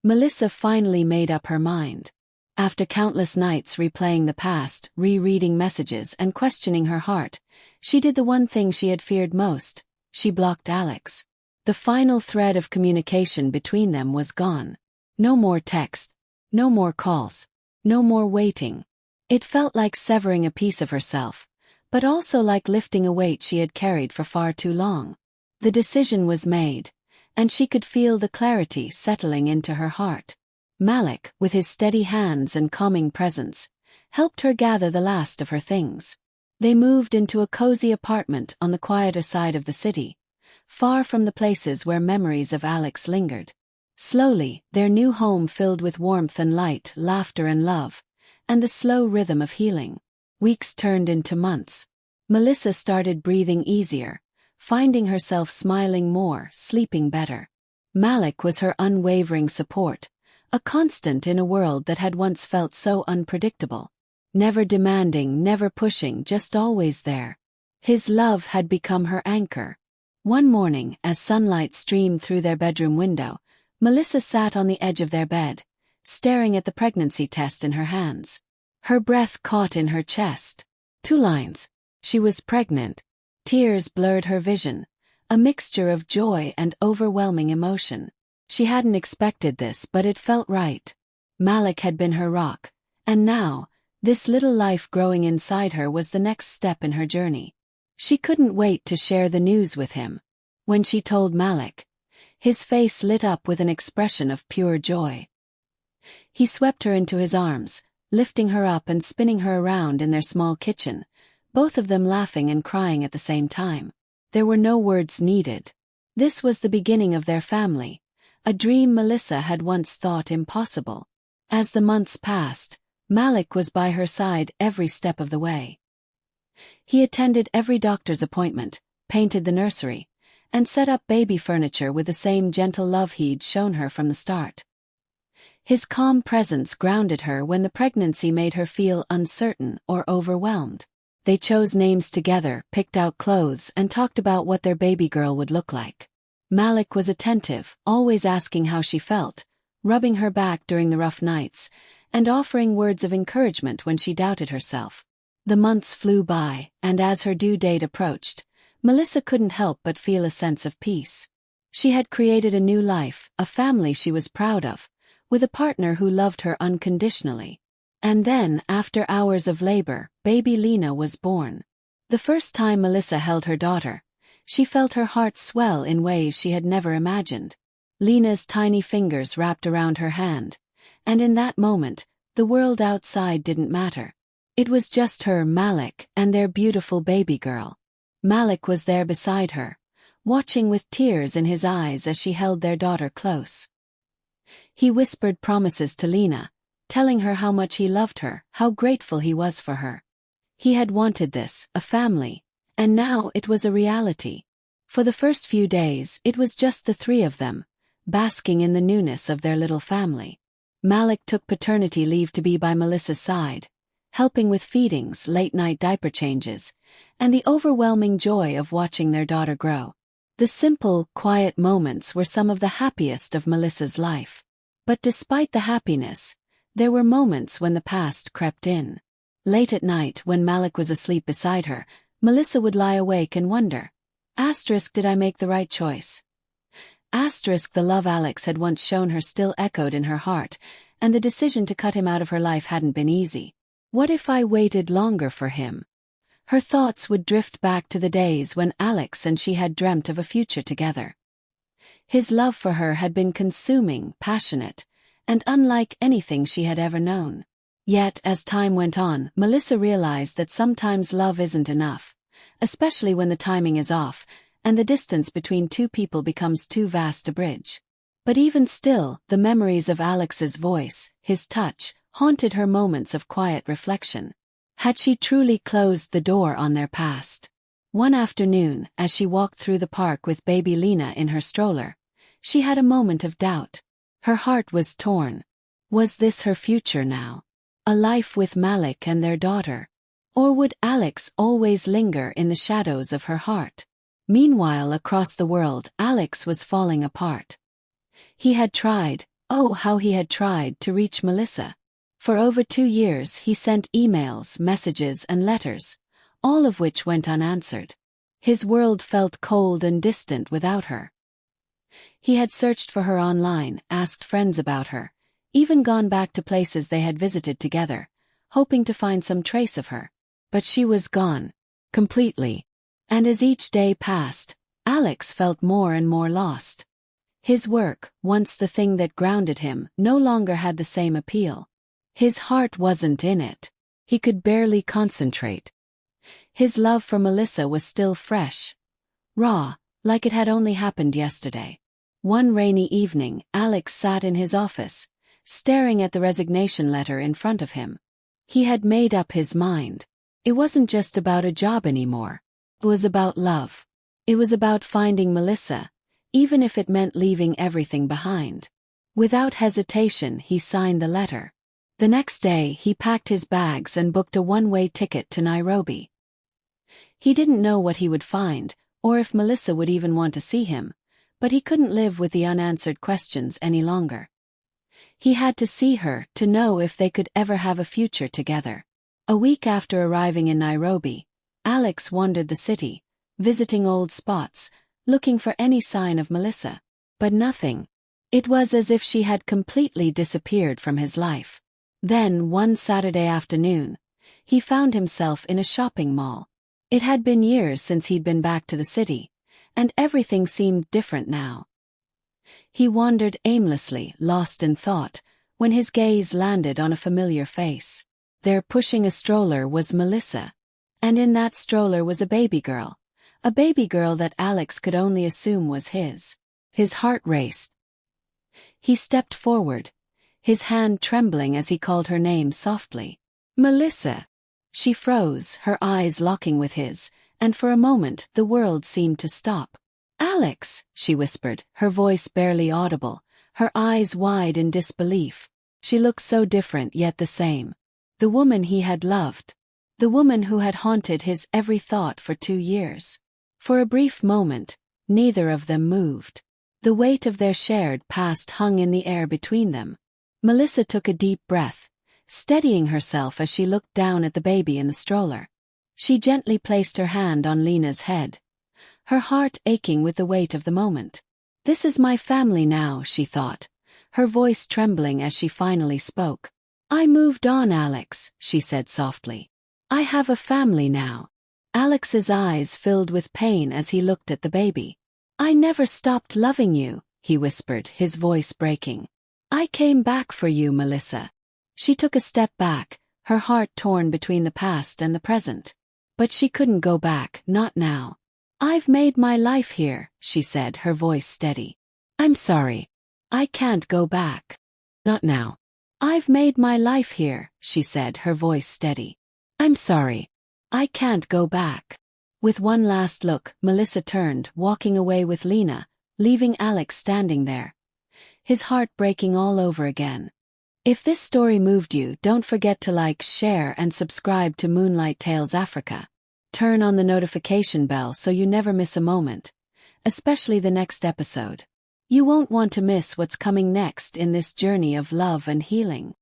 Melissa finally made up her mind. After countless nights replaying the past, rereading messages and questioning her heart, she did the one thing she had feared most: she blocked Alex. The final thread of communication between them was gone. No more text, no more calls, no more waiting. It felt like severing a piece of herself, but also like lifting a weight she had carried for far too long. The decision was made, and she could feel the clarity settling into her heart. Malik, with his steady hands and calming presence, helped her gather the last of her things. They moved into a cozy apartment on the quieter side of the city, far from the places where memories of Alex lingered. Slowly, their new home filled with warmth and light, laughter and love, and the slow rhythm of healing. Weeks turned into months. Melissa started breathing easier, finding herself smiling more, sleeping better. Malik was her unwavering support, a constant in a world that had once felt so unpredictable. Never demanding, never pushing, just always there. His love had become her anchor. One morning, as sunlight streamed through their bedroom window, Melissa sat on the edge of their bed, staring at the pregnancy test in her hands. Her breath caught in her chest. 2 lines. She was pregnant. Tears blurred her vision, a mixture of joy and overwhelming emotion. She hadn't expected this, but it felt right. Malik had been her rock, and now, this little life growing inside her was the next step in her journey. She couldn't wait to share the news with him. When she told Malik, his face lit up with an expression of pure joy. He swept her into his arms, lifting her up and spinning her around in their small kitchen, both of them laughing and crying at the same time. There were no words needed. This was the beginning of their family, a dream Melissa had once thought impossible. As the months passed, Malik was by her side every step of the way. He attended every doctor's appointment, painted the nursery, and set up baby furniture with the same gentle love he'd shown her from the start. His calm presence grounded her when the pregnancy made her feel uncertain or overwhelmed. They chose names together, picked out clothes, and talked about what their baby girl would look like. Malik was attentive, always asking how she felt, rubbing her back during the rough nights, and offering words of encouragement when she doubted herself. The months flew by, and as her due date approached, Melissa couldn't help but feel a sense of peace. She had created a new life, a family she was proud of, with a partner who loved her unconditionally. And then, after hours of labor, baby Lena was born. The first time Melissa held her daughter, she felt her heart swell in ways she had never imagined. Lena's tiny fingers wrapped around her hand, and in that moment, the world outside didn't matter. It was just her, Malik, and their beautiful baby girl. Malik was there beside her, watching with tears in his eyes as she held their daughter close. He whispered promises to Lena, telling her how much he loved her, how grateful he was for her. He had wanted this, a family, and now it was a reality. For the first few days, it was just the 3 of them, basking in the newness of their little family. Malik took paternity leave to be by Melissa's side, helping with feedings, late-night diaper changes, and the overwhelming joy of watching their daughter grow. The simple, quiet moments were some of the happiest of Melissa's life. But despite the happiness, there were moments when the past crept in. Late at night, when Malik was asleep beside her, Melissa would lie awake and wonder, did I make the right choice? The love Alex had once shown her still echoed in her heart, and the decision to cut him out of her life hadn't been easy. What if I waited longer for him? Her thoughts would drift back to the days when Alex and she had dreamt of a future together. His love for her had been consuming, passionate, and unlike anything she had ever known. Yet, as time went on, Melissa realized that sometimes love isn't enough, especially when the timing is off, and the distance between 2 people becomes too vast to bridge. But even still, the memories of Alex's voice, his touch, haunted her moments of quiet reflection. Had she truly closed the door on their past? One afternoon, as she walked through the park with baby Lena in her stroller, she had a moment of doubt. Her heart was torn. Was this her future now? A life with Malik and their daughter? Or would Alex always linger in the shadows of her heart? Meanwhile, across the world, Alex was falling apart. He had tried, Oh, how he had tried to reach Melissa. For over 2 years he sent emails, messages, and letters, all of which went unanswered. His world felt cold and distant without her. He had searched for her online, asked friends about her, even gone back to places they had visited together, hoping to find some trace of her. But she was gone. Completely. And as each day passed, Alex felt more and more lost. His work, once the thing that grounded him, no longer had the same appeal. His heart wasn't in it. He could barely concentrate. His love for Melissa was still fresh, raw, like it had only happened yesterday. One rainy evening, Alex sat in his office, staring at the resignation letter in front of him. He had made up his mind. It wasn't just about a job anymore. It was about love. It was about finding Melissa, even if it meant leaving everything behind. Without hesitation, he signed the letter. The next day, he packed his bags and booked a one-way ticket to Nairobi. He didn't know what he would find, or if Melissa would even want to see him, but he couldn't live with the unanswered questions any longer. He had to see her to know if they could ever have a future together. A week after arriving in Nairobi, Alex wandered the city, visiting old spots, looking for any sign of Melissa. But nothing. It was as if she had completely disappeared from his life. Then, one Saturday afternoon, he found himself in a shopping mall. It had been years since he'd been back to the city, and everything seemed different now. He wandered aimlessly, lost in thought, when his gaze landed on a familiar face. There, pushing a stroller, was Melissa. And in that stroller was a baby girl that Alex could only assume was his. His heart raced. He stepped forward, his hand trembling as he called her name softly. Melissa! She froze, her eyes locking with his, and for a moment the world seemed to stop. Alex, she whispered, her voice barely audible, her eyes wide in disbelief. She looked so different yet the same. The woman he had loved. The woman who had haunted his every thought for 2 years. For a brief moment, neither of them moved. The weight of their shared past hung in the air between them. Melissa took a deep breath, steadying herself as she looked down at the baby in the stroller. She gently placed her hand on Lena's head, her heart aching with the weight of the moment. This is my family now, she thought, her voice trembling as she finally spoke. I moved on, Alex, she said softly. I have a family now. Alex's eyes filled with pain as he looked at the baby. I never stopped loving you, he whispered, his voice breaking. I came back for you, Melissa. She took a step back, her heart torn between the past and the present. But she couldn't go back, not now. I've made my life here, she said, her voice steady. I'm sorry. I can't go back. Not now. I've made my life here, she said, her voice steady. I'm sorry. I can't go back. With one last look, Melissa turned, walking away with Lena, leaving Alex standing there, his heart breaking all over again. If this story moved you, don't forget to like, share, and subscribe to Moonlight Tales Africa. Turn on the notification bell so you never miss a moment, especially the next episode. You won't want to miss what's coming next in this journey of love and healing.